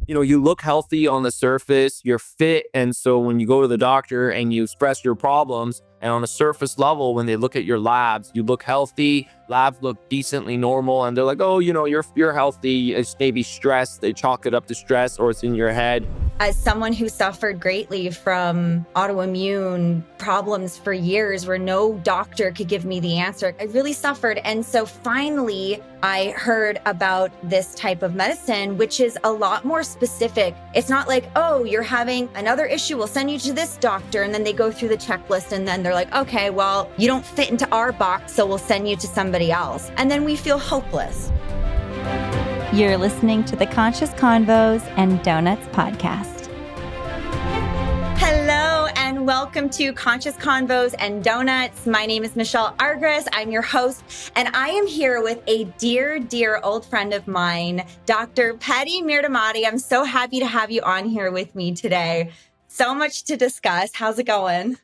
you look healthy on the surface, you're fit. And so when you go to the doctor and you express your problems, and on a surface level, when they look at your labs, you look healthy, labs look decently normal, and they're like, oh, you're healthy. It's maybe stress. They chalk it up to stress, or it's in your head. As someone who suffered greatly from autoimmune problems for years where no doctor could give me the answer, I really suffered. And so finally, I heard about this type of medicine, which is a lot more specific. It's not like, oh, you're having another issue, we'll send you to this doctor. And then they go through the checklist and then they're like, okay, well, you don't fit into our box, so we'll send you to somebody else. And then we feel hopeless. You're listening to the Conscious Convos and Donuts podcast. Hello and welcome to Conscious Convos and Donuts. My name is Michelle Argris. I'm your host, and I am here with a dear, dear old friend of mine, Dr. Pedi Mirdamadi. I'm so happy to have you on here with me today. So much to discuss. How's it going?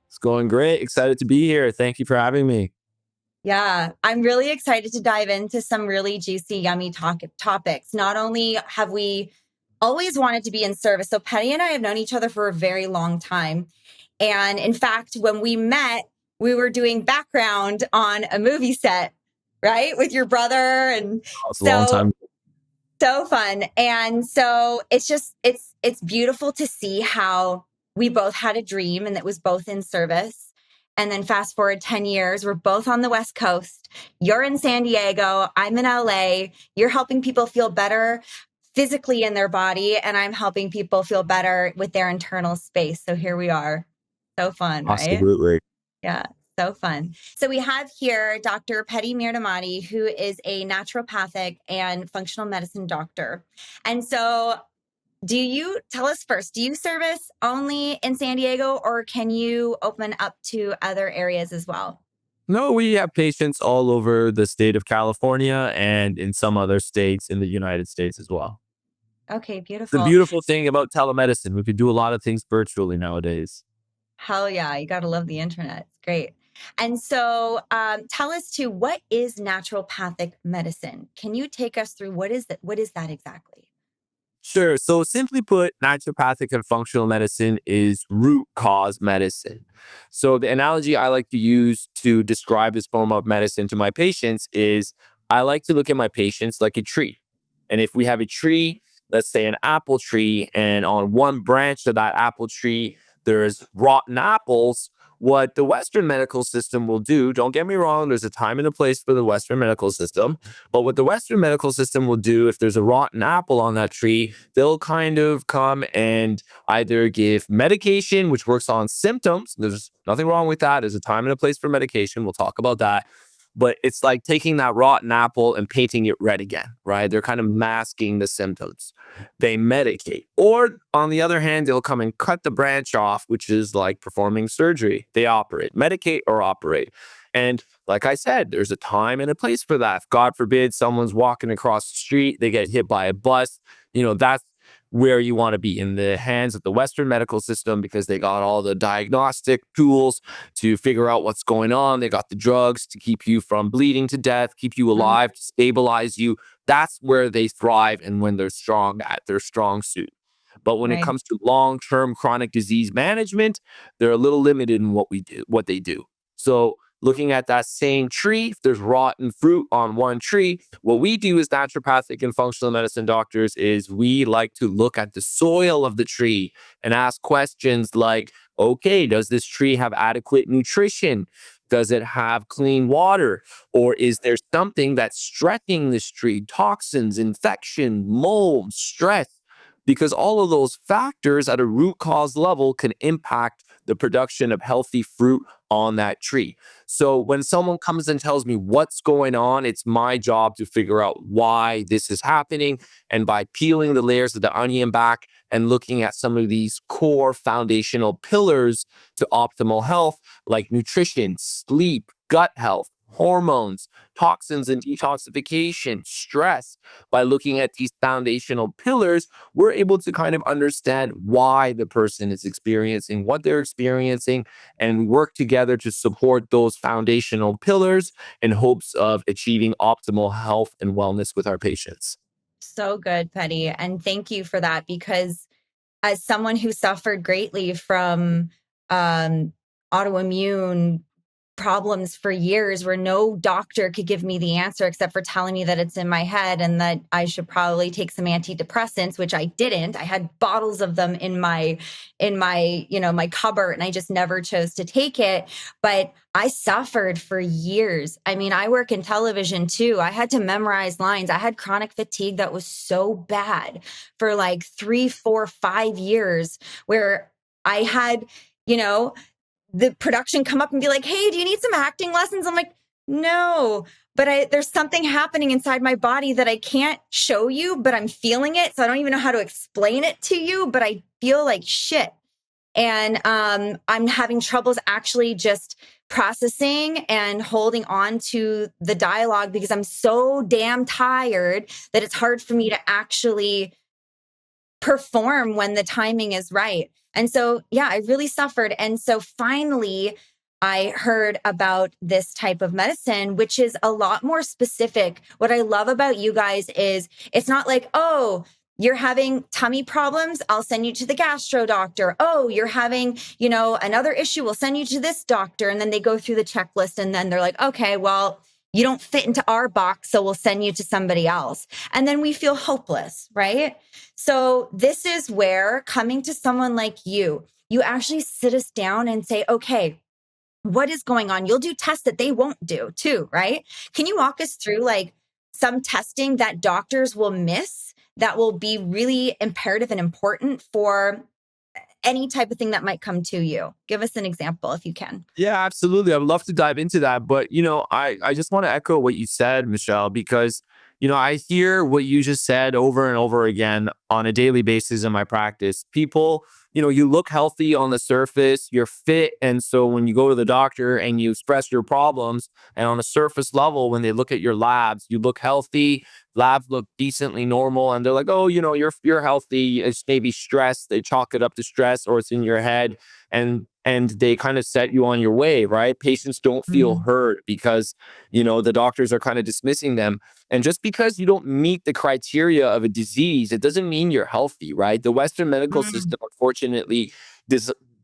It's going great. Excited to be here. Thank you for having me. Yeah, I'm really excited to dive into some really juicy, yummy topics. Not only have we always wanted to be in service, so Pedi and I have known each other for a very long time. And in fact, when we met, we were doing background on a movie set, right? With your brother. And It's a long time. So fun. And so it's beautiful to see how we both had a dream and that was both in service. And then fast forward 10 years, we're both on the West Coast. You're in San Diego. I'm in LA. You're helping people feel better physically in their body. And I'm helping people feel better with their internal space. So here we are. So fun, right? Absolutely. Yeah, so fun. So we have here Dr. Pedi Mirdamadi, who is a naturopathic and functional medicine doctor. And so tell us first, do you service only in San Diego or can you open up to other areas as well? No, we have patients all over the state of California and in some other states in the United States as well. Okay, The beautiful. beautiful thing about telemedicine, we could do a lot of things virtually nowadays. Hell yeah, you got to love the internet. It's great. And so tell us too, what is naturopathic medicine? Can you take us through what is that exactly? Sure. So simply put, naturopathic and functional medicine is root cause medicine. So the analogy I like to use to describe this form of medicine to my patients is I like to look at my patients like a tree. And if we have a tree, let's say an apple tree, and on one branch of that apple tree, there's rotten apples. What the Western medical system will do, don't get me wrong, there's a time and a place for the Western medical system. But what the Western medical system will do, if there's a rotten apple on that tree, they'll kind of come and either give medication, which works on symptoms. There's nothing wrong with that. There's a time and a place for medication. We'll talk about that. But it's like taking that rotten apple and painting it red again, right? They're kind of masking the symptoms. They medicate. Or on the other hand, they'll come and cut the branch off, which is like performing surgery. They operate, medicate or operate. And like I said, there's a time and a place for that. If God forbid someone's walking across the street, they get hit by a bus, that's where you want to be, in the hands of the Western medical system, because they got all the diagnostic tools to figure out what's going on. They got the drugs to keep you from bleeding to death, keep you alive, to stabilize you. That's where they thrive and when they're strong at their strong suit. But when it comes to long-term chronic disease management, they're a little limited in what they do. So looking at that same tree, if there's rotten fruit on one tree, what we do as naturopathic and functional medicine doctors is we like to look at the soil of the tree and ask questions like, okay, does this tree have adequate nutrition? Does it have clean water? Or is there something that's stressing this tree? Toxins, infection, mold, stress. Because all of those factors at a root cause level can impact the production of healthy fruit on that tree. So when someone comes and tells me what's going on, it's my job to figure out why this is happening. And by peeling the layers of the onion back and looking at some of these core foundational pillars to optimal health, like nutrition, sleep, gut health, hormones, toxins and detoxification, stress. By looking at these foundational pillars, we're able to kind of understand why the person is experiencing what they're experiencing and work together to support those foundational pillars in hopes of achieving optimal health and wellness with our patients. so good, Petty. And thank you for that, because as someone who suffered greatly from um, autoimmune problems for years, where no doctor could give me the answer except for telling me that it's in my head and that I should probably take some antidepressants, which I didn't. I had bottles of them in my cupboard, and I just never chose to take it. But I suffered for years. I mean, I work in television too. I had to memorize lines. I had chronic fatigue that was so bad for like 3, 4, 5 years, where I had, you know, the production come up and be like, "Hey, do you need some acting lessons?" I'm like, "No, but there's something happening inside my body that I can't show you, but I'm feeling it. So I don't even know how to explain it to you, but I feel like shit." And I'm having troubles actually just processing and holding on to the dialogue, because I'm so damn tired that it's hard for me to actually perform when the timing is right. And so, yeah, I really suffered. And so finally, I heard about this type of medicine, which is a lot more specific. What I love about you guys is it's not like, oh, you're having tummy problems, I'll send you to the gastro doctor. Oh, you're having, another issue, we'll send you to this doctor. And then they go through the checklist and then they're like, okay, well, you don't fit into our box, so we'll send you to somebody else. And then we feel hopeless, right? So this is where coming to someone like you actually sit us down and say, okay, what is going on? You'll do tests that they won't do too, right? Can you walk us through like some testing that doctors will miss that will be really imperative and important for any type of thing that might come to you? Give us an example if you can. Yeah, absolutely. I would love to dive into that. But, I just want to echo what you said, Michelle, because, I hear what you just said over and over again on a daily basis in my practice. People, you look healthy on the surface, you're fit. And so when you go to the doctor and you express your problems, and on a surface level, when they look at your labs, you look healthy, labs look decently normal. And they're like, oh, you're healthy. It's maybe stress. They chalk it up to stress, or it's in your head. And they kind of set you on your way, right? Patients don't feel Mm. heard because, the doctors are kind of dismissing them. And just because you don't meet the criteria of a disease, it doesn't mean you're healthy, right? The Western medical Mm. system, unfortunately,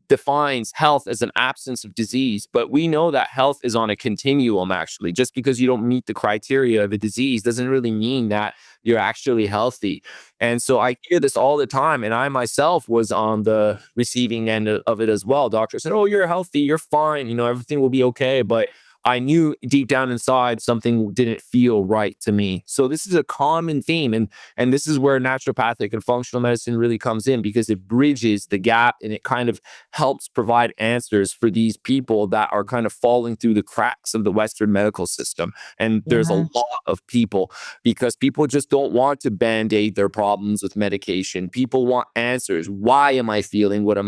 defines health as an absence of disease. But we know that health is on a continuum, actually. Just because you don't meet the criteria of a disease doesn't really mean that you're actually healthy. And so I hear this all the time. And I myself was on the receiving end of it as well. Doctors said, oh, you're healthy, you're fine, everything will be okay. But I knew deep down inside something didn't feel right to me. So this is a common theme. And this is where naturopathic and functional medicine really comes in, because it bridges the gap and it kind of helps provide answers for these people that are kind of falling through the cracks of the Western medical system. And there's a Yeah. lot of people, because people just don't want to band-aid their problems with medication. People want answers. Why am I feeling what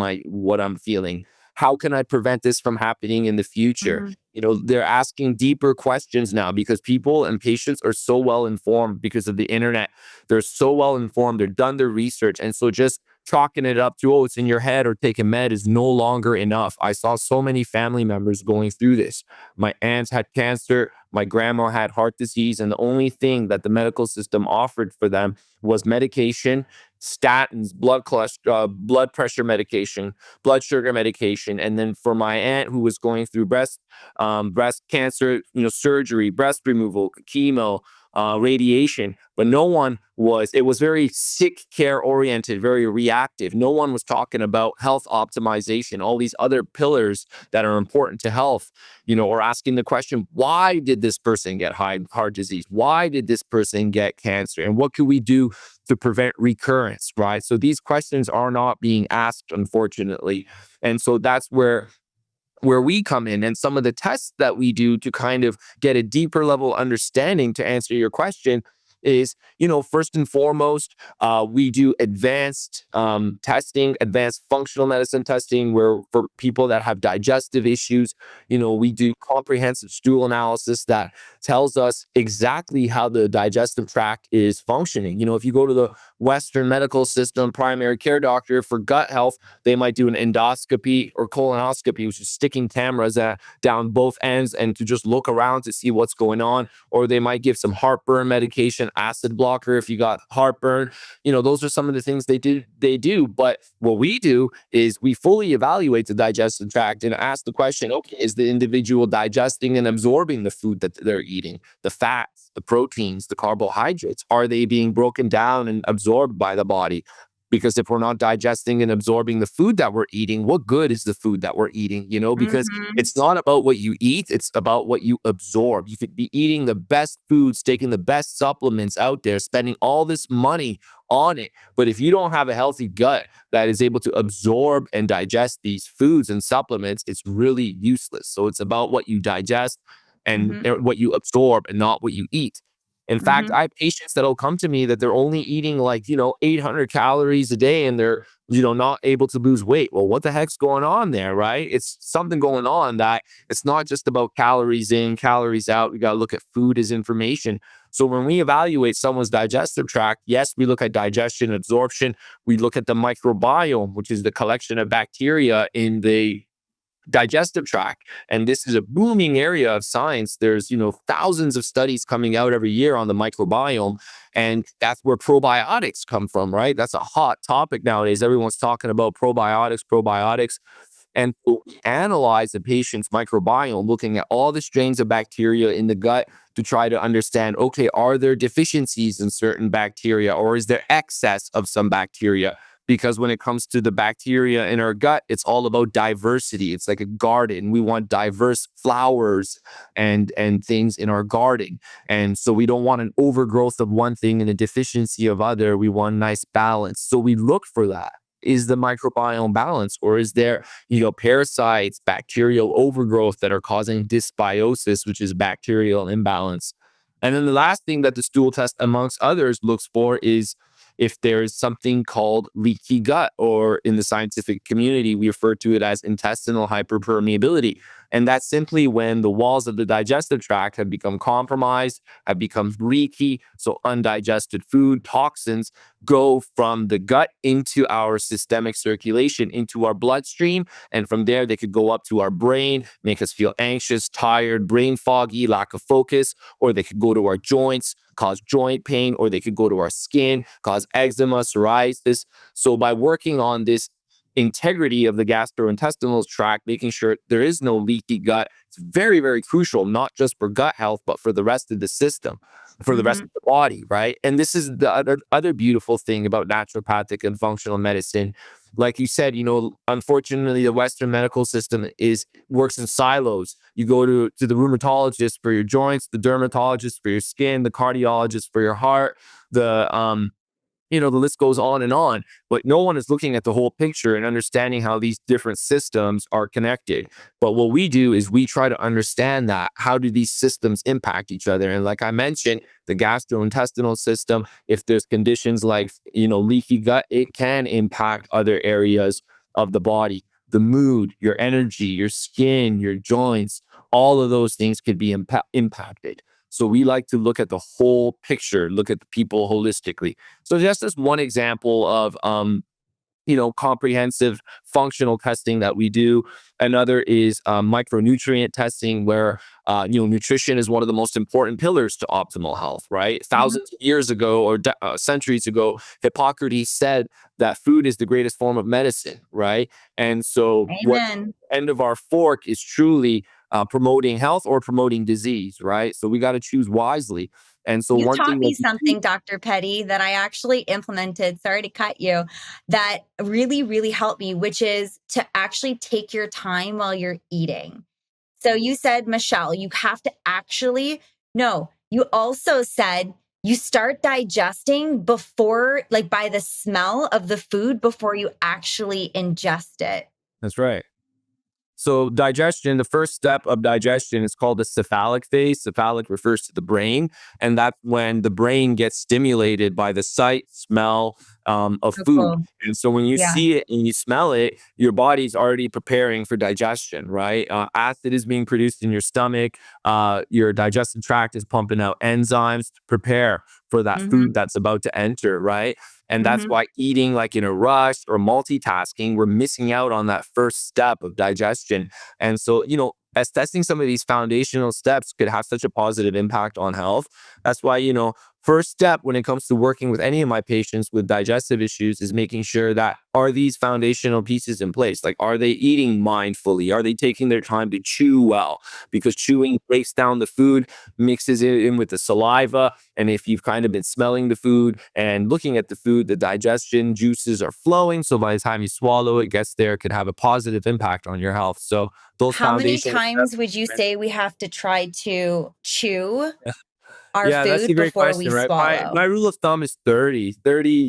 I'm feeling? How can I prevent this from happening in the future? Mhm. They're asking deeper questions now, because people and patients are so well informed because of the internet. They're so well informed. They've done their research. And so just chalking it up to, oh, it's in your head or take a med is no longer enough. I saw so many family members going through this. My aunt had cancer. My grandma had heart disease. And the only thing that the medical system offered for them was medication, statins, blood pressure medication, blood sugar medication. And then for my aunt who was going through breast cancer, surgery, breast removal, chemo, radiation, but it was very sick care oriented, very reactive. No one was talking about health optimization, all these other pillars that are important to health, or asking the question, why did this person get heart disease? Why did this person get cancer? And what could we do to prevent recurrence, right? So these questions are not being asked, unfortunately. And so that's where we come in, and some of the tests that we do to kind of get a deeper level understanding to answer your question is, first and foremost, we do advanced testing, advanced functional medicine testing, where for people that have digestive issues, we do comprehensive stool analysis that tells us exactly how the digestive tract is functioning. If you go to the Western medical system, primary care doctor for gut health, they might do an endoscopy or colonoscopy, which is sticking cameras down both ends and to just look around to see what's going on. Or they might give some heartburn medication acid blocker if you got heartburn. Those are some of the things they do. But what we do is we fully evaluate the digestive tract and ask the question, okay, is the individual digesting and absorbing the food that they're eating? The fats, the proteins, the carbohydrates, are they being broken down and absorbed by the body? Because if we're not digesting and absorbing the food that we're eating, what good is the food that we're eating? Because Mhm. it's not about what you eat, it's about what you absorb. You could be eating the best foods, taking the best supplements out there, spending all this money on it. But if you don't have a healthy gut that is able to absorb and digest these foods and supplements, it's really useless. So it's about what you digest and Mhm. what you absorb and not what you eat. In fact, Mhm. I have patients that'll come to me that they're only eating like, 800 calories a day and they're, not able to lose weight. Well, what the heck's going on there, right? It's something going on that it's not just about calories in, calories out. We got to look at food as information. So when we evaluate someone's digestive tract, yes, we look at digestion, absorption. We look at the microbiome, which is the collection of bacteria in the digestive tract. And this is a booming area of science. There's, thousands of studies coming out every year on the microbiome. And that's where probiotics come from, right? That's a hot topic nowadays. Everyone's talking about probiotics. And so we analyze the patient's microbiome, looking at all the strains of bacteria in the gut to try to understand, okay, are there deficiencies in certain bacteria or is there excess of some bacteria? Because when it comes to the bacteria in our gut, it's all about diversity. It's like a garden. We want diverse flowers and things in our garden. And so we don't want an overgrowth of one thing and a deficiency of other. We want nice balance. So we look for that. Is the microbiome balanced, or is there, parasites, bacterial overgrowth that are causing dysbiosis, which is bacterial imbalance? And then the last thing that the stool test, amongst others, looks for is if there's something called leaky gut, or in the scientific community, we refer to it as intestinal hyperpermeability. And that's simply when the walls of the digestive tract have become compromised, have become leaky. So undigested food, toxins go from the gut into our systemic circulation, into our bloodstream. And from there, they could go up to our brain, make us feel anxious, tired, brain foggy, lack of focus, or they could go to our joints, cause joint pain, or they could go to our skin, cause eczema, psoriasis. So by working on this integrity of the gastrointestinal tract, making sure there is no leaky gut, it's very, very crucial, not just for gut health, but for the rest of the system, for the rest Mhm. of the body, right? And this is the other beautiful thing about naturopathic and functional medicine. Like you said, unfortunately, the Western medical system works in silos. You go to the rheumatologist for your joints, the dermatologist for your skin, the cardiologist for your heart, the list goes on and on, but no one is looking at the whole picture and understanding how these different systems are connected. But what we do is we try to understand that. How do these systems impact each other? And like I mentioned, the gastrointestinal system, if there's conditions like, leaky gut, it can impact other areas of the body. The mood, your energy, your skin, your joints, all of those things could be impacted. So we like to look at the whole picture, look at the people holistically. So just as one example of comprehensive functional testing that we do. Another is micronutrient testing, where nutrition is one of the most important pillars to optimal health. Right, Mhm. thousands of years ago or centuries ago, Hippocrates said that food is the greatest form of medicine. Right, and so what's Amen. end of our fork is truly promoting health or promoting disease. Right, so we got to choose wisely. And so You one taught thing that me something, Dr. Petty, that I actually implemented. Sorry to cut you. That really, really helped me, which is to actually take your time while you're eating. So you said, Michelle, you have to actually, no, you also said you start digesting before, like by the smell of the food before you actually ingest it. that's right. So digestion, the first step of digestion is called the cephalic phase. Cephalic refers to the brain, and that's when the brain gets stimulated by the sight, smell of So food. cool. And so when you Yeah. see it and you smell it, your body's already preparing for digestion, right? Acid is being produced in your stomach. Your digestive tract is pumping out enzymes to prepare for that Hmm. food that's about to enter, right? And that's Hmm. why eating like in a rush or multitasking, we're missing out on that first step of digestion. And so, assessing some of these foundational steps could have such a positive impact on health. That's why, first step when it comes to working with any of my patients with digestive issues is making sure that are these foundational pieces in place? Like, are they eating mindfully? Are they taking their time to chew well? Because chewing breaks down the food, mixes it in with the saliva. And if you've kind of been smelling the food and looking at the food, the digestion juices are flowing. So by the time you swallow, it gets there, it could have a positive impact on your health. So those How many foundational times would you say we have to try to chew our Yeah, that's a food great before we question, right? My swallow? rule of thumb is 30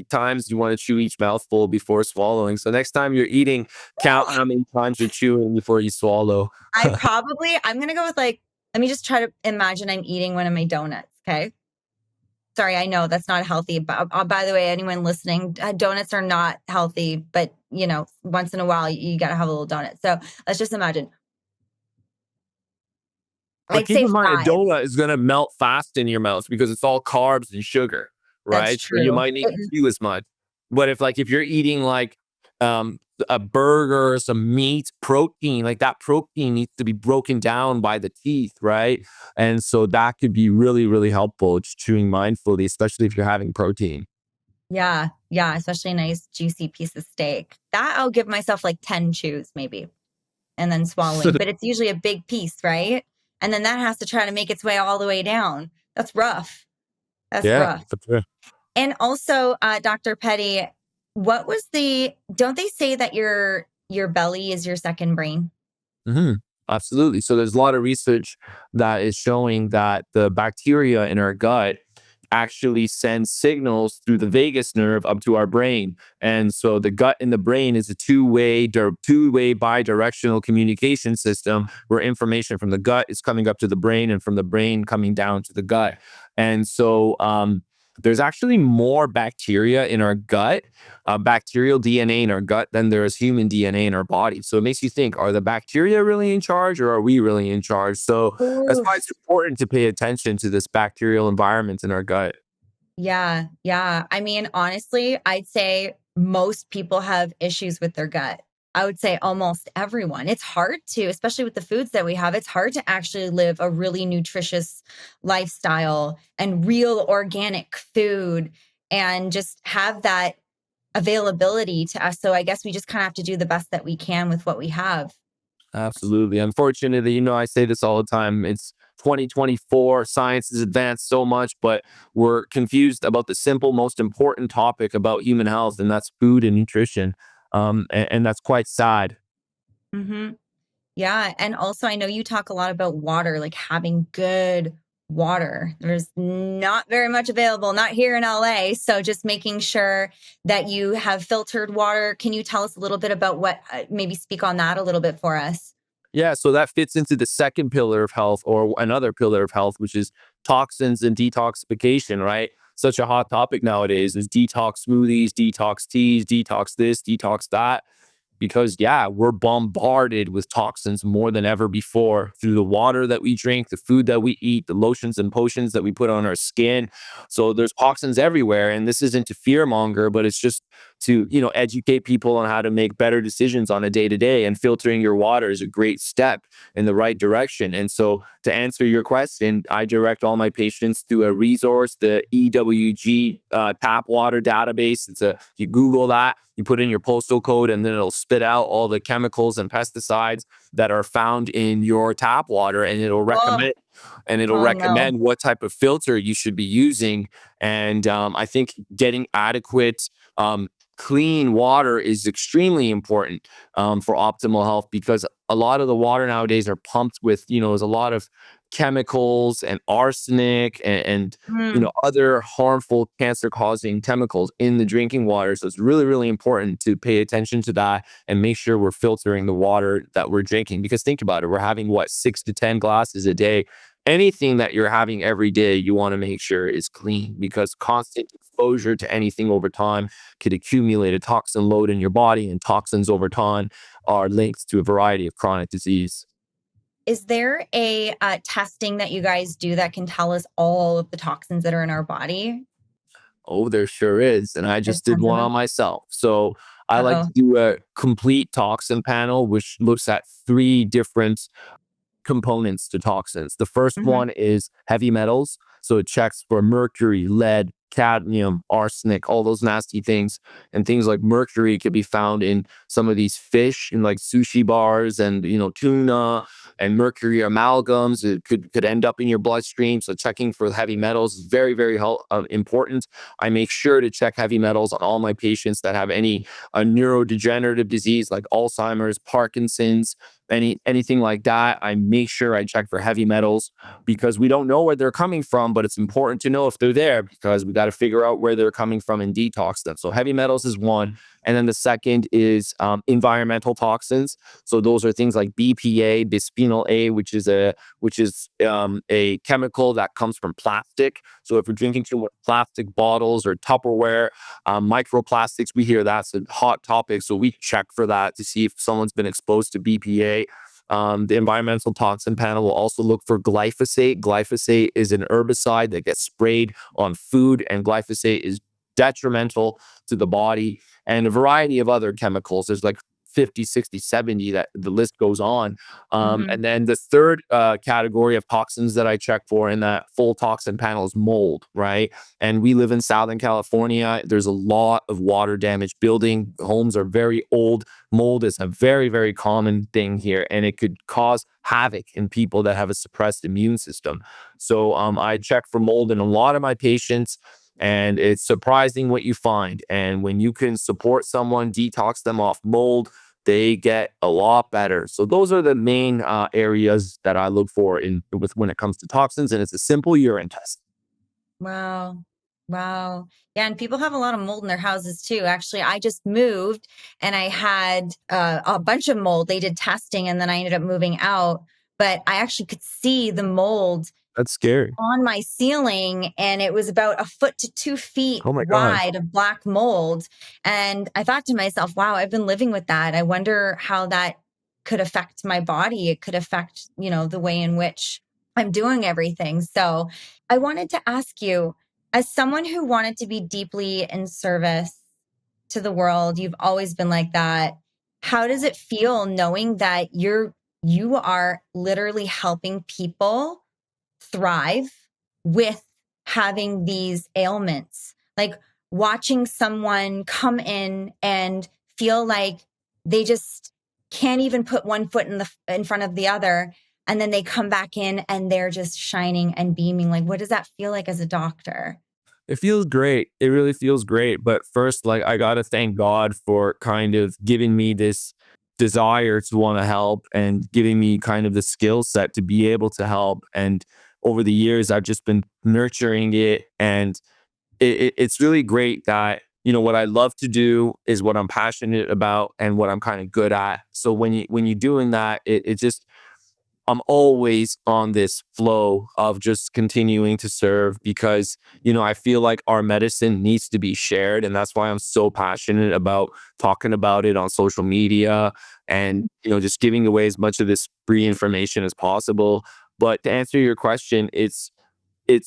times you want to chew each mouthful before swallowing. So next time you're eating, count how many times you're chewing before you swallow. I'm going to go with like, let me just try to imagine I'm eating one of my donuts. Okay. Sorry, I know that's not healthy. But by the way, anyone listening, donuts are not healthy, but once in a while you got to have a little donut. So let's just imagine. But I'd keep say in mind, a 5. donut is going to melt fast in your mouth because it's all carbs and sugar, That's right? So you true. might need to chew as much. But if you're eating like a burger or some meat, protein, like that protein needs to be broken down by the teeth, right? And so that could be really, really helpful, just chewing mindfully, especially if you're having protein. Yeah. Yeah. Especially a nice juicy piece of steak. That I'll give myself like 10 chews maybe and then swallowing. But it's usually a big piece, right? And then that has to try to make its way all the way down. That's rough. That's Yeah, rough. for sure. And also, Dr. Petty, don't they say that your belly is your second brain? hmm Absolutely. So there's a lot of research that is showing that the bacteria in our gut actually sends signals through the vagus nerve up to our brain. And so the gut and the brain is a two-way bi-directional communication system where information from the gut is coming up to the brain and from the brain coming down to the gut. And so there's actually more bacteria in our gut, bacterial DNA in our gut than there is human DNA in our body. So it makes you think, are the bacteria really in charge or are we really in charge? So that's why Oof. it's important to pay attention to this bacterial environment in our gut. Yeah, yeah. I mean, honestly, I'd say most people have issues with their gut. I would say almost everyone. It's hard to, especially with the foods that we have, it's hard to actually live a really nutritious lifestyle and real organic food and just have that availability to us. So I guess we just kind of have to do the best that we can with what we have. Absolutely. Unfortunately, I say this all the time. It's 2024. Science has advanced so much, but we're confused about the simple, most important topic about human health, and that's food and nutrition. And that's quite sad. Hmm. Yeah. And also, I know you talk a lot about water, like having good water. There's not very much available, not here in LA. So just making sure that you have filtered water. Can you tell us a little bit about maybe speak on that a little bit for us? Yeah, so that fits into the second pillar of health or another pillar of health, which is toxins and detoxification, right? Such a hot topic nowadays is detox smoothies, detox teas, detox this, detox that. Because, yeah, we're bombarded with toxins more than ever before through the water that we drink, the food that we eat, the lotions and potions that we put on our skin. So there's toxins everywhere. And this isn't to fearmonger, but it's just to, educate people on how to make better decisions on a day to day. And filtering your water is a great step in the right direction. And so to answer your question, I direct all my patients to a resource, the EWG tap water database. You Google that, you put in your postal code, and then it'll spit out all the chemicals and pesticides that are found in your tap water, and Oh, it'll oh no. recommend what type of filter you should be using. And I think getting adequate clean water is extremely important for optimal health, because a lot of the water nowadays are pumped with, there's a lot of chemicals and arsenic and Mm. other harmful cancer causing chemicals in the drinking water. So it's really, really important to pay attention to that and make sure we're filtering the water that we're drinking. Because think about it, we're having what, 6 to 10 glasses a day. Anything that you're having every day, you want to make sure is clean, because constant exposure to anything over time could accumulate a toxin load in your body, and toxins over time are linked to a variety of chronic disease. Is there a testing that you guys do that can tell us all of the toxins that are in our body? Oh, there sure is. And I There's just did tons of one on them. myself. So I like Uh-oh. to do a complete toxin panel, which looks at three different components to toxins. The first Hmm. one is heavy metals. So it checks for mercury, lead, cadmium, arsenic, all those nasty things. And things like mercury could be found in some of these fish in like sushi bars and, tuna, and mercury amalgams. It could end up in your bloodstream. So checking for heavy metals is very, very important. I make sure to check heavy metals on all my patients that have any neurodegenerative disease like Alzheimer's, Parkinson's, anything like that. I make sure I check for heavy metals because we don't know where they're coming from, but it's important to know if they're there because we got to figure out where they're coming from and detox them. So heavy metals is one. And then the second is environmental toxins. So those are things like BPA, bisphenol A, which is a chemical that comes from plastic. So if we're drinking too much plastic bottles or Tupperware, microplastics, we hear that's a hot topic. So we check for that to see if someone's been exposed to BPA. The environmental toxin panel will also look for glyphosate. Glyphosate is an herbicide that gets sprayed on food, and glyphosate is detrimental to the body, and a variety of other chemicals. There's like 50, 60, 70, that the list goes on. And then the third category of toxins that I check for in that full toxin panel is mold, right? And we live in Southern California. There's a lot of water damaged building. Homes are very old. Mold is a very, very common thing here, and it could cause havoc in people that have a suppressed immune system. So I check for mold in a lot of my patients. And it's surprising what you find. And when you can support someone, detox them off mold, they get a lot better. So those are the main areas that I look for when it comes to toxins. And it's a simple urine test. Wow. Wow. Yeah. And people have a lot of mold in their houses too. Actually, I just moved and I had a bunch of mold. They did testing and then I ended up moving out. But I actually could see the mold That's scary. on my ceiling, and it was about 1 foot to 2 feet Oh my God. wide of black mold. And I thought to myself, wow, I've been living with that. I wonder how that could affect my body. It could affect, the way in which I'm doing everything. So I wanted to ask you, as someone who wanted to be deeply in service to the world, you've always been like that. How does it feel knowing that you are literally helping people thrive with having these ailments? Like watching someone come in and feel like they just can't even put one foot in front of the other, and then they come back in and they're just shining and beaming. Like, what does that feel like as a doctor? It feels great. It really feels great. But first, like, I got to thank God for kind of giving me this desire to want to help and giving me kind of the skill set to be able to help. And over the years, I've just been nurturing it. And it's really great that, what I love to do is what I'm passionate about and what I'm kind of good at. So when you're doing that, it just, I'm always on this flow of just continuing to serve because, I feel like our medicine needs to be shared. And that's why I'm so passionate about talking about it on social media and, just giving away as much of this free information as possible. But to answer your question, it's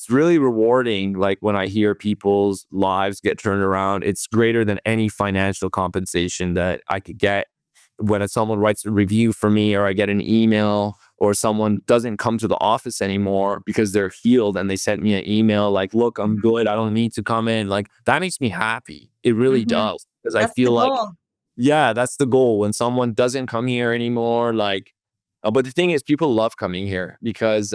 really rewarding. Like when I hear people's lives get turned around, it's greater than any financial compensation that I could get. When someone writes a review for me, or I get an email, or someone doesn't come to the office anymore because they're healed and they sent me an email like, look, I'm good, I don't need to come in. Like that makes me happy. It really Mhm. does. Because I That's the feel like, goal. yeah, that's the goal. When someone doesn't come here anymore, like, but the thing is, people love coming here because,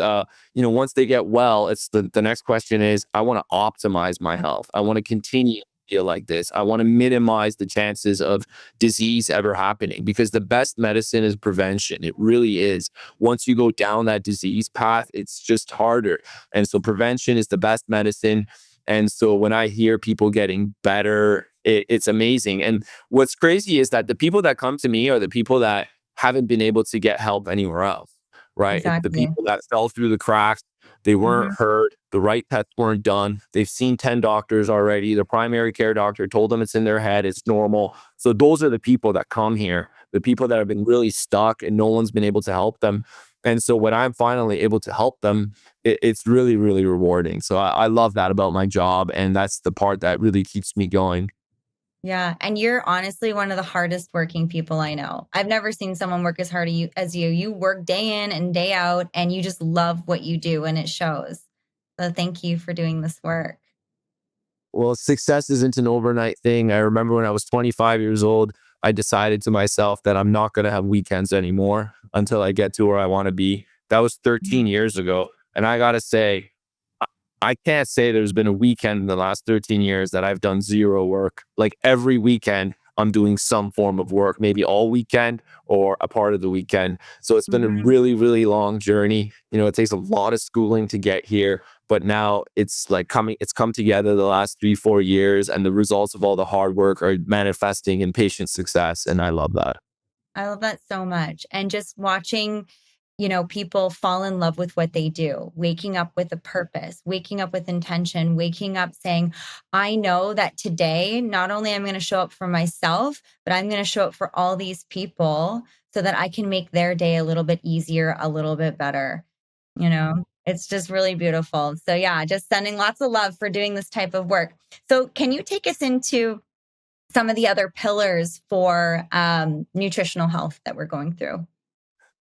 once they get well, it's the next question is, I want to optimize my health. I want to continue to feel like this. I want to minimize the chances of disease ever happening because the best medicine is prevention. It really is. Once you go down that disease path, it's just harder. And so prevention is the best medicine. And so when I hear people getting better, it's amazing. And what's crazy is that the people that come to me are the people that haven't been able to get help anywhere else, right? It's the Exactly. people that fell through the cracks. They weren't Mhm. heard. The right tests weren't done. They've seen 10 doctors already. The primary care doctor told them it's in their head. It's normal. So those are the people that come here, the people that have been really stuck and no one's been able to help them. And so when I'm finally able to help them, it's really, really rewarding. So I love that about my job. And that's the part that really keeps me going. Yeah. And you're honestly one of the hardest working people I know. I've never seen someone work as hard as you. You work day in and day out, and you just love what you do, and it shows. So thank you for doing this work. Well, success isn't an overnight thing. I remember when I was 25 years old, I decided to myself that I'm not going to have weekends anymore until I get to where I want to be. That was 13 years ago. And I got to say, I I can't say there's been a weekend in the last 13 years that I've done zero work. Like every weekend, I'm doing some form of work, maybe all weekend or a part of the weekend. So it's been a Mhm. really, really long journey. It takes a lot of schooling to get here, but now it's come together the last 3 4 years, and the results of all the hard work are manifesting in patient success, and I love that. I love that so much. And just watching, people fall in love with what they do, waking up with a purpose, waking up with intention, waking up saying, I know that today, not only I'm going to show up for myself, but I'm going to show up for all these people so that I can make their day a little bit easier, a little bit better. It's just really beautiful. So, yeah, just sending lots of love for doing this type of work. So, can you take us into some of the other pillars for nutritional health that we're going through?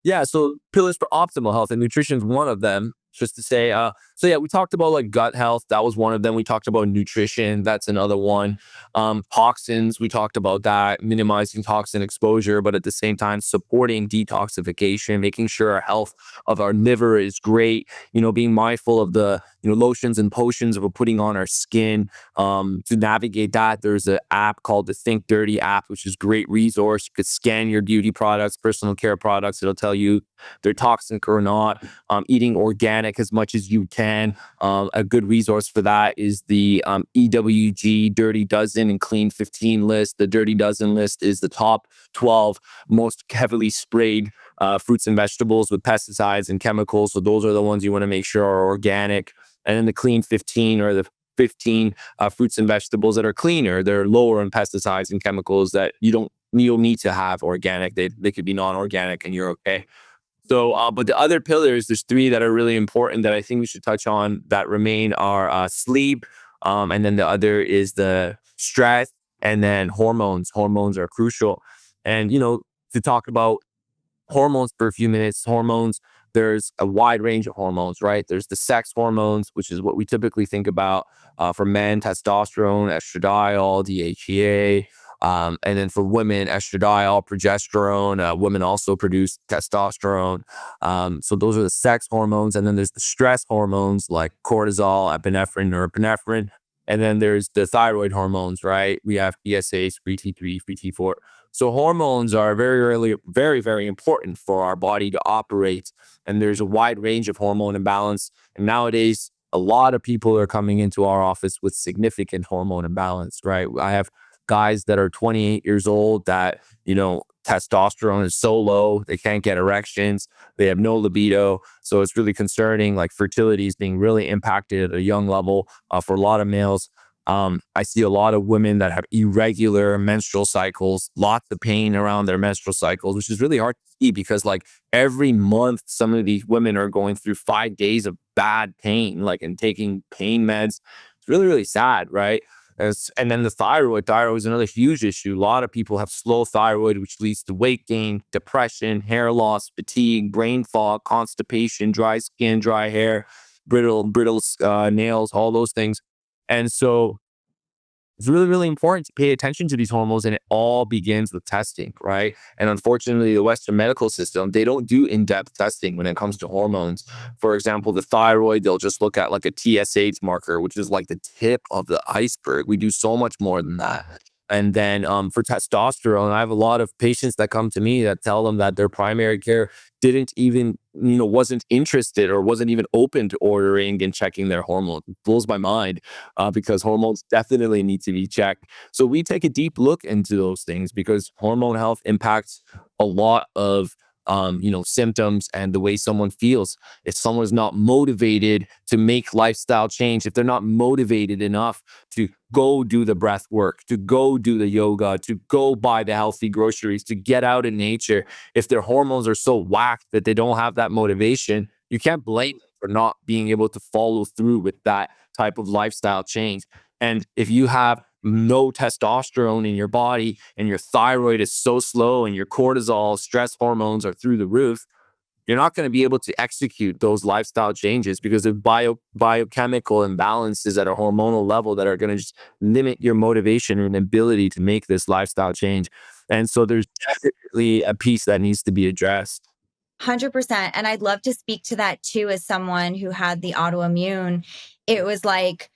Yeah, so pillars for optimal health and nutrition is one of them. Just to say, so yeah, we talked about like gut health. That was one of them. We talked about nutrition. That's another one. Toxins. We talked about that, minimizing toxin exposure, but at the same time supporting detoxification, making sure our health of our liver is great. Being mindful of the lotions and potions that we're putting on our skin. To navigate that, there's an app called the Think Dirty app, which is a great resource. You could scan your beauty products, personal care products. It'll tell you they're toxic or not. Eating organic as much as you can. A good resource for that is the EWG Dirty Dozen and Clean 15 list. The Dirty Dozen list is the top 12 most heavily sprayed fruits and vegetables with pesticides and chemicals. So those are the ones you want to make sure are organic. And then the Clean 15 are the 15 fruits and vegetables that are cleaner. They're lower in pesticides and chemicals that you'll need to have organic. They could be non-organic and you're okay. So, but the other pillars, there's three that are really important that I think we should touch on that remain are sleep, and then the other is the stress, and then hormones. Hormones are crucial, and to talk about hormones for a few minutes. Hormones, there's a wide range of hormones, right? There's the sex hormones, which is what we typically think about for men: testosterone, estradiol, DHEA. And then for women, estradiol, progesterone. Women also produce testosterone. So those are the sex hormones. And then there's the stress hormones like cortisol, epinephrine, norepinephrine. And then there's the thyroid hormones, right? We have PSH, free T3, free T4. So hormones are very, very important for our body to operate. And there's a wide range of hormone imbalance. And nowadays, a lot of people are coming into our office with significant hormone imbalance, right? I have guys that are 28 years old that, testosterone is so low, they can't get erections, they have no libido. So it's really concerning. Like fertility is being really impacted at a young level for a lot of males. I see a lot of women that have irregular menstrual cycles, lots of pain around their menstrual cycles, which is really hard to see because, like, every month, some of these women are going through 5 days of bad pain, like, and taking pain meds. It's really, really sad, right? And then the thyroid is another huge issue. A lot of people have slow thyroid, which leads to weight gain, depression, hair loss, fatigue, brain fog, constipation, dry skin, dry hair, brittle nails, all those things. And so it's really, really important to pay attention to these hormones, and it all begins with testing, right? And unfortunately, the Western medical system, they don't do in-depth testing when it comes to hormones. For example, the thyroid, they'll just look at like a TSH marker, which is like the tip of the iceberg. We do so much more than that. And then for testosterone, I have a lot of patients that come to me that tell them that their primary care didn't even, wasn't interested or wasn't even open to ordering and checking their hormones. It blows my mind because hormones definitely need to be checked. So we take a deep look into those things because hormone health impacts a lot of symptoms and the way someone feels. If someone's not motivated to make lifestyle change, if they're not motivated enough to go do the breath work, to go do the yoga, to go buy the healthy groceries, to get out in nature, if their hormones are so whacked that they don't have that motivation, you can't blame them for not being able to follow through with that type of lifestyle change. And if you have no testosterone in your body and your thyroid is so slow and your cortisol, stress hormones are through the roof, you're not going to be able to execute those lifestyle changes because of biochemical imbalances at a hormonal level that are going to just limit your motivation and ability to make this lifestyle change. And so there's definitely a piece that needs to be addressed. 100%. And I'd love to speak to that too, as someone who had the autoimmune. It was like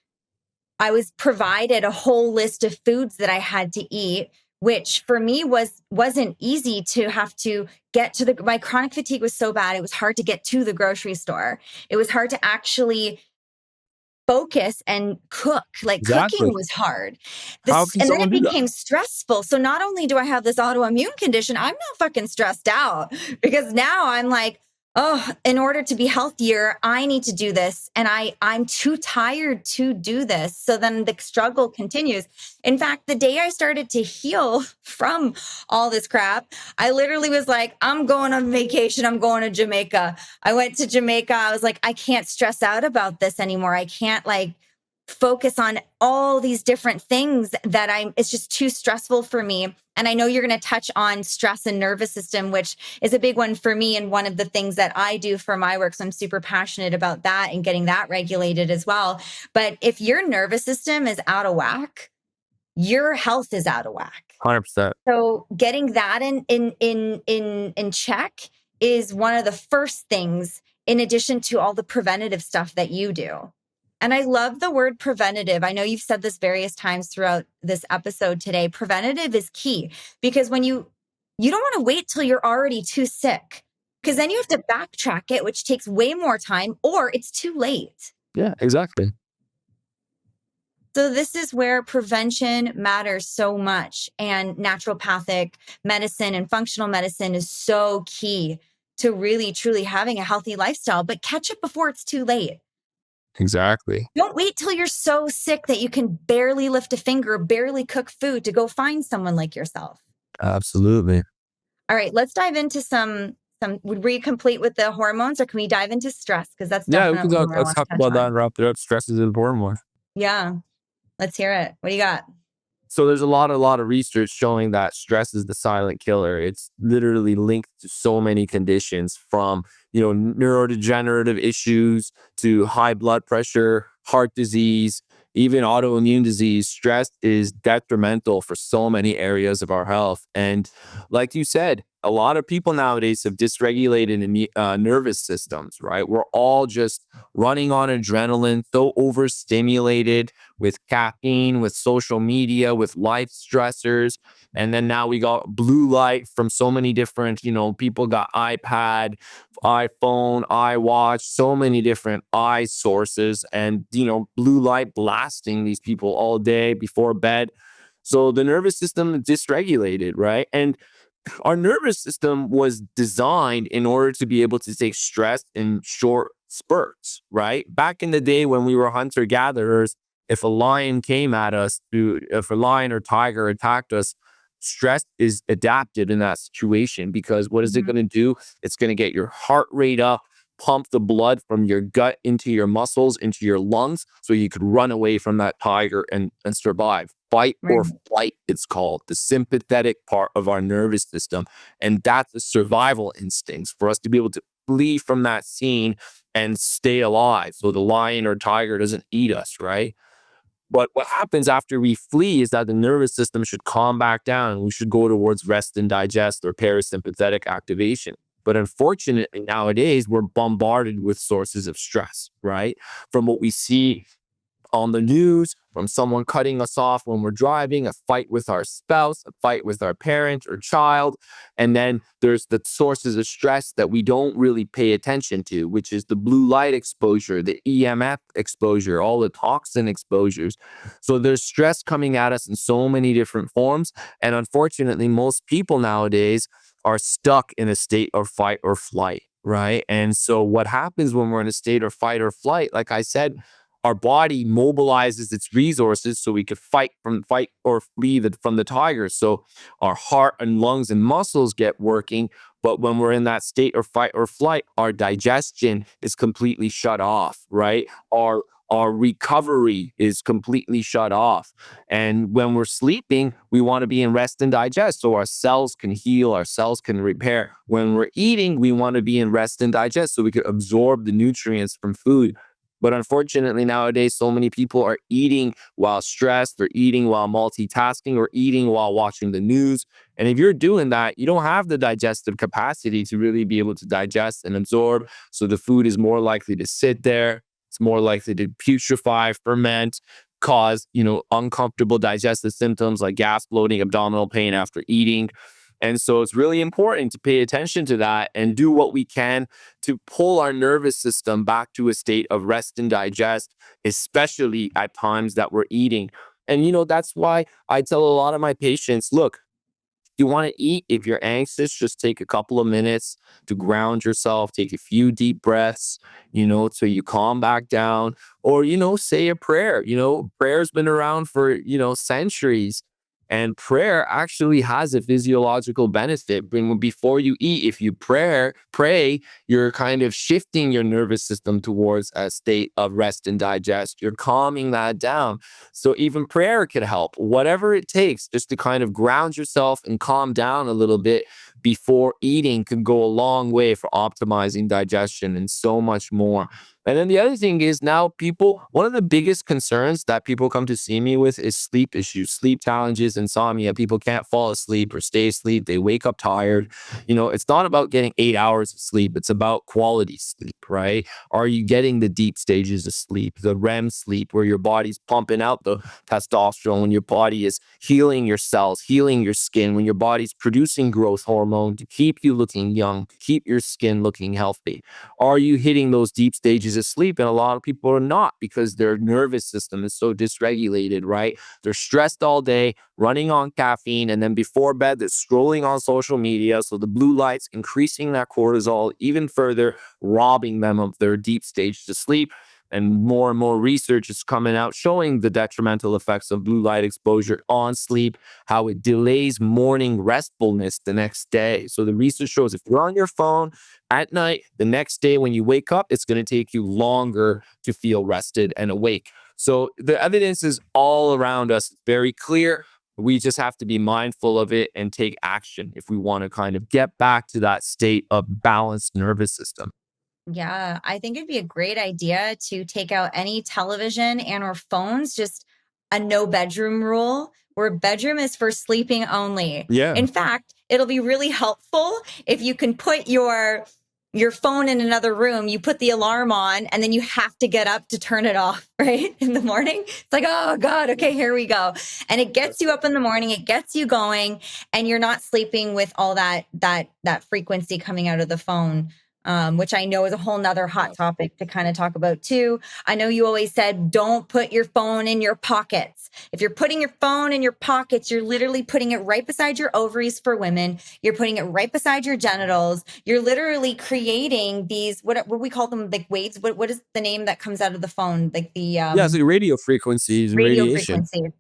I was provided a whole list of foods that I had to eat, which for me wasn't easy to have to get to my chronic fatigue was so bad. It was hard to get to the grocery store. It was hard to actually focus and cook. Like cooking Exactly. was hard. How can And then someone it do that? became stressful. So not only do I have this autoimmune condition, I'm now fucking stressed out because now I'm like, oh, in order to be healthier, I need to do this. And I'm too tired to do this. So then the struggle continues. In fact, the day I started to heal from all this crap, I literally was like, I'm going on vacation. I'm going to Jamaica. I went to Jamaica. I was like, I can't stress out about this anymore. I can't like focus on all these different things it's just too stressful for me. And I know you're going to touch on stress and nervous system, which is a big one for me. And one of the things that I do for my work. So I'm super passionate about that and getting that regulated as well. But if your nervous system is out of whack, your health is out of whack. 100%. So getting that in check is one of the first things, in addition to all the preventative stuff that you do. And I love the word preventative. I know you've said this various times throughout this episode today. Preventative is key because when you don't want to wait till you're already too sick, because then you have to backtrack it, which takes way more time, or it's too late. Yeah, exactly. So this is where prevention matters so much. And naturopathic medicine and functional medicine is so key to really, truly having a healthy lifestyle, but catch it before it's too late. Exactly. Don't wait till you're so sick that you can barely lift a finger, barely cook food to go find someone like yourself. Absolutely. All right, let's dive into some, would we complete with the hormones or can we dive into stress? Because that's Yeah, we can definitely talk. where I Let's want to talk touch about that on. and wrap it up. Stress is important one. Yeah, let's hear it. What do you got? So there's a lot of research showing that stress is the silent killer. It's literally linked to so many conditions, from neurodegenerative issues to high blood pressure, heart disease, even autoimmune disease. Stress is detrimental for so many areas of our health. And like you said, a lot of people nowadays have dysregulated nervous systems, right? We're all just running on adrenaline, so overstimulated with caffeine, with social media, with life stressors. And then now we got blue light from so many different, people got iPad, iPhone, iWatch, so many different eye sources, and, blue light blasting these people all day before bed. So the nervous system is dysregulated, right? And our nervous system was designed in order to be able to take stress in short spurts, right? Back in the day when we were hunter gatherers, if a lion came at us, if a lion or tiger attacked us, stress is adapted in that situation because what is it going to do? It's going to get your heart rate up, pump the blood from your gut into your muscles, into your lungs, so you could run away from that tiger and survive. Fight or flight, it's called, the sympathetic part of our nervous system. And that's the survival instincts for us to be able to flee from that scene and stay alive so the lion or tiger doesn't eat us, right? But what happens after we flee is that the nervous system should calm back down and we should go towards rest and digest or parasympathetic activation. But unfortunately, nowadays, we're bombarded with sources of stress, right? From what we see on the news, from someone cutting us off when we're driving, a fight with our spouse, a fight with our parent or child. And then there's the sources of stress that we don't really pay attention to, which is the blue light exposure, the EMF exposure, all the toxin exposures. So there's stress coming at us in so many different forms. And unfortunately, most people nowadays are stuck in a state of fight or flight, right? And so what happens when we're in a state of fight or flight, like I said, our body mobilizes its resources so we could fight or flee from the tiger. So our heart and lungs and muscles get working. But when we're in that state of fight or flight, our digestion is completely shut off, right? Our our recovery is completely shut off. And when we're sleeping, we want to be in rest and digest so our cells can heal, our cells can repair. When we're eating, we want to be in rest and digest so we can absorb the nutrients from food. But unfortunately, nowadays, so many people are eating while stressed, they're eating while multitasking, or eating while watching the news. And if you're doing that, you don't have the digestive capacity to really be able to digest and absorb. So the food is more likely to sit there. It's more likely to putrefy, ferment, cause, uncomfortable digestive symptoms like gas, bloating, abdominal pain after eating. And so it's really important to pay attention to that and do what we can to pull our nervous system back to a state of rest and digest, especially at times that we're eating. And, that's why I tell a lot of my patients, look, you want to eat, if you're anxious, just take a couple of minutes to ground yourself, take a few deep breaths, so you calm back down, or, say a prayer. Prayer's been around for, centuries. And prayer actually has a physiological benefit. Before you eat, if you pray, you're kind of shifting your nervous system towards a state of rest and digest. You're calming that down. So even prayer could help, whatever it takes, just to kind of ground yourself and calm down a little bit before eating could go a long way for optimizing digestion and so much more. And then the other thing is now one of the biggest concerns that people come to see me with is sleep issues, sleep challenges, insomnia. People can't fall asleep or stay asleep. They wake up tired. It's not about getting 8 hours of sleep. It's about quality sleep, right? Are you getting the deep stages of sleep, the REM sleep, where your body's pumping out the testosterone, when your body is healing your cells, healing your skin, when your body's producing growth hormone to keep you looking young, keep your skin looking healthy? Are you hitting those deep stages of sleep? And a lot of people are not, because their nervous system is so dysregulated, right? They're stressed all day, running on caffeine, and then before bed, they're scrolling on social media. So the blue light's increasing that cortisol even further, robbing them of their deep stages of sleep. And more research is coming out showing the detrimental effects of blue light exposure on sleep, how it delays morning restfulness the next day. So the research shows if you're on your phone at night, the next day when you wake up, it's going to take you longer to feel rested and awake. So the evidence is all around us, very clear. We just have to be mindful of it and take action if we want to kind of get back to that state of balanced nervous system. Yeah, I think it'd be a great idea to take out any television and or phones, just a no bedroom rule where bedroom is for sleeping only. Yeah. In fact, it'll be really helpful if you can put your phone in another room, you put the alarm on, and then you have to get up to turn it off, right? In the morning. It's like, oh God, okay, here we go. And it gets you up in the morning, it gets you going, and you're not sleeping with all that frequency coming out of the phone. Which I know is a whole nother hot topic to kind of talk about too. I know you always said, don't put your phone in your pockets. If you're putting your phone in your pockets, you're literally putting it right beside your ovaries for women. You're putting it right beside your genitals. You're literally creating these, what we call them, like waves. What is the name that comes out of the phone? Like the So radio frequencies and radio radiation. frequencies.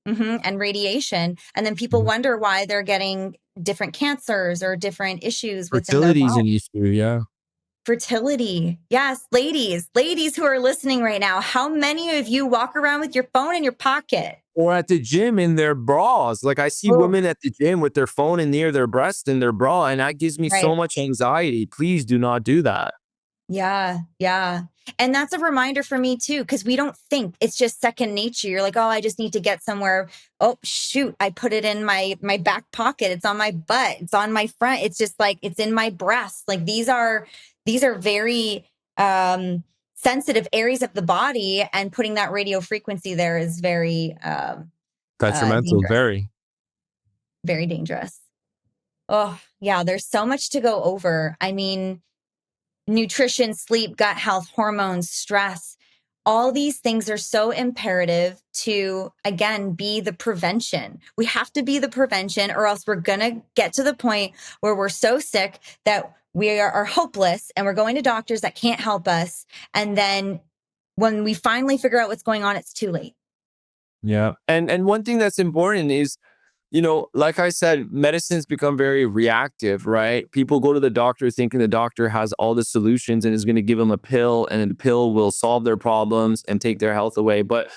And radiation. And then people wonder why they're getting different cancers or different issues within their Fertility is body. an issue, yeah. Fertility. Yes, ladies who are listening right now, how many of you walk around with your phone in your pocket? Or at the gym in their bras. Like I see Oh, women at the gym with their phone in near their breast in their bra, and that gives me so right. much anxiety. Please do not do that. Yeah, yeah. And that's a reminder for me too, because we don't think it's just second nature. You're like, oh, I just need to get somewhere. Oh, shoot, I put it in my back pocket. It's on my butt. It's on my front. It's just like it's in my breast. Like these are very sensitive areas of the body, and putting that radio frequency there is very Detrimental, dangerous. very. Very dangerous. Oh, yeah. There's so much to go over. I mean, nutrition, sleep, gut health, hormones, stress, all these things are so imperative to, again, be the prevention. We have to be the prevention, or else we're going to get to the point where we're so sick that we are hopeless and we're going to doctors that can't help us. And then when we finally figure out what's going on, it's too late. Yeah. And one thing that's important is Like I said, medicine's become very reactive, right? People go to the doctor thinking the doctor has all the solutions and is going to give them a pill, and the pill will solve their problems and take their health away, but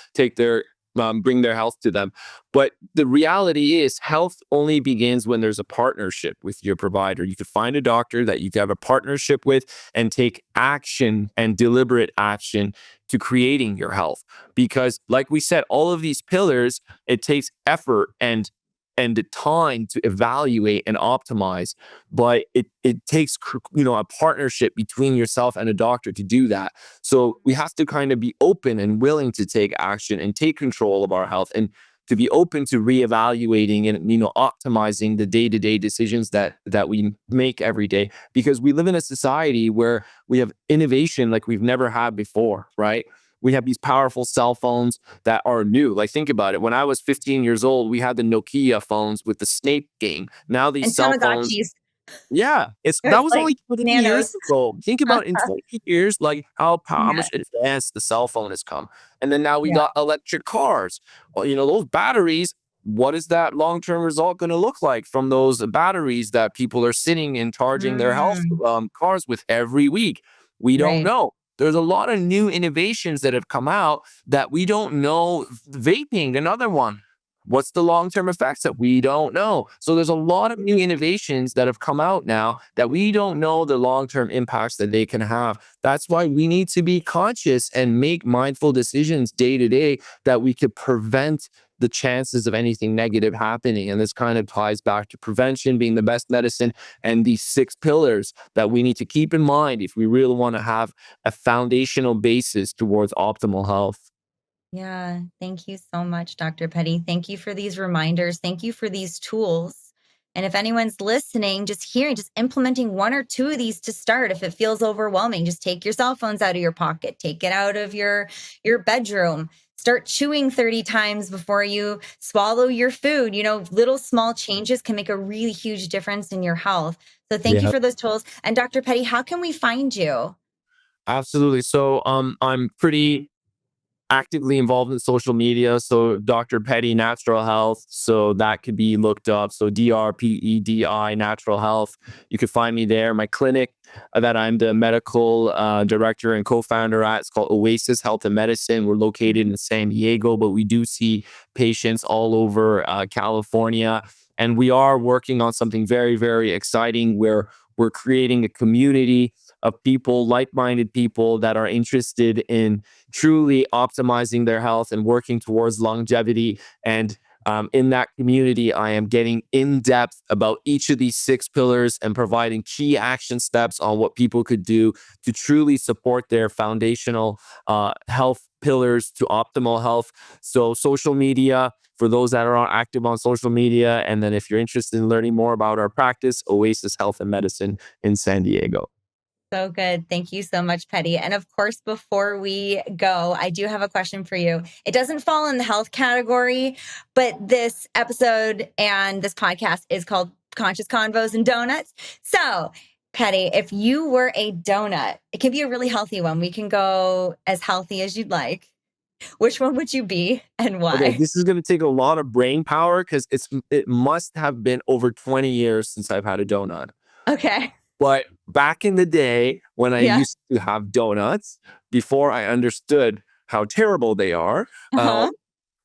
bring their health to them. But the reality is, health only begins when there's a partnership with your provider. You could find a doctor that you can have a partnership with and take action and deliberate action to creating your health. Because, like we said, all of these pillars, it takes effort and the time to evaluate and optimize, but it takes a partnership between yourself and a doctor to do that. So we have to kind of be open and willing to take action and take control of our health, and to be open to reevaluating and optimizing the day-to-day decisions that we make every day, because we live in a society where we have innovation like we've never had before, right? We have these powerful cell phones that are new. Like, think about it. When I was 15 years old, we had the Nokia phones with the Snape game. Now these And cell phones, Tamagotchis. yeah, It that was was like only 20 nanos. years ago. Think about in 20 years, like how Yeah. much advanced the cell phone has come. And then now we Yeah. got electric cars. Well, those batteries, what is that long-term result going to look like from those batteries that people are sitting and charging their health Mm, cars with every week? We don't right. know. There's a lot of new innovations that have come out that we don't know. Vaping, another one. What's the long-term effects that we don't know? So there's a lot of new innovations that have come out now that we don't know the long-term impacts that they can have. That's why we need to be conscious and make mindful decisions day to day, that we could prevent the chances of anything negative happening. And this kind of ties back to prevention being the best medicine, and these 6 pillars that we need to keep in mind if we really want to have a foundational basis towards optimal health. Yeah. Thank you so much, Dr. Petty. Thank you for these reminders. Thank you for these tools. And if anyone's listening, just implementing one or two of these to start. If it feels overwhelming, just take your cell phones out of your pocket, take it out of your bedroom. Start chewing 30 times before you swallow your food. Little small changes can make a really huge difference in your health. So thank you Yeah. for those tools. And Dr. Petty, how can we find you? Absolutely. So I'm pretty actively involved in social media. So Dr. Pedi Natural Health. So that could be looked up. So DRPEDI Natural Health. You could find me there. My clinic that I'm the medical director and co-founder at, it's called Oasis Health and Medicine. We're located in San Diego, but we do see patients all over California. And we are working on something very, very exciting where we're creating a community of people, like-minded people that are interested in truly optimizing their health and working towards longevity. And in that community, I am getting in depth about each of these 6 pillars and providing key action steps on what people could do to truly support their foundational health pillars to optimal health. So, social media, for those that are active on social media. And then if you're interested in learning more about our practice, Oasis Health and Medicine in San Diego. So good. Thank you so much, Petty. And of course, before we go, I do have a question for you. It doesn't fall in the health category, but this episode and this podcast is called Conscious Convos and Donuts. So, Petty, if you were a donut, it can be a really healthy one. We can go as healthy as you'd like. Which one would you be and Okay, why? this is going to take a lot of brain power because it must have been over 20 years since I've had a donut. Okay. But back in the day when I Yeah. used to have donuts, before I understood how terrible they are, uh, Uh-huh.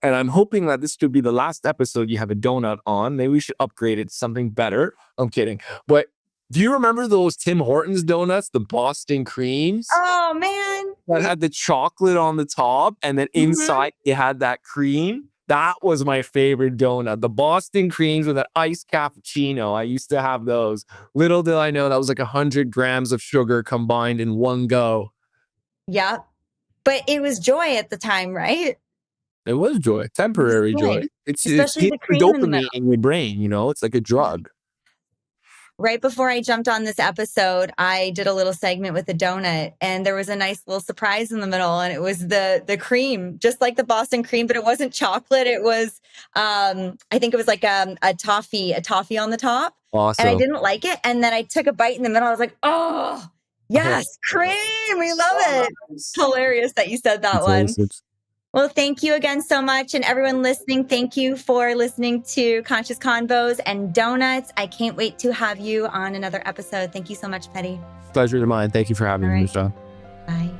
and I'm hoping that this could be the last episode you have a donut on. Maybe we should upgrade it to something better. I'm kidding. But do you remember those Tim Hortons donuts, the Boston creams Oh, man. that had the chocolate on the top and then Mhm. inside it had that cream? That was my favorite donut. The Boston creams with an iced cappuccino. I used to have those. Little did I know that was like 100 grams of sugar combined in one go. Yeah. But it was joy at the time, right? It was joy, It was temporary joy, joy. It's especially hitting the the cream in the dopamine middle. in your brain, it's like a drug. Right before I jumped on this episode, I did a little segment with a donut, and there was a nice little surprise in the middle, and it was the cream, just like the Boston cream, but it wasn't chocolate. It was I think it was like a toffee on the top, and I Awesome. didn't like it. And then I took a bite in the middle. I was like, oh Oh, yes, cream, we love so it. nice. Hilarious that you said that It one. tastes it. Well, thank you again so much. And everyone listening, thank you for listening to Conscious Convos and Donuts. I can't wait to have you on another episode. Thank you so much, Pedi. Pleasure to mine. Thank you for having me, Michelle. Bye.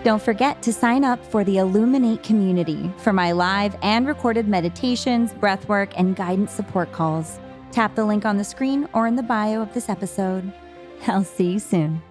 Don't forget to sign up for the Illuminate community for my live and recorded meditations, breathwork, and guidance support calls. Tap the link on the screen or in the bio of this episode. I'll see you soon.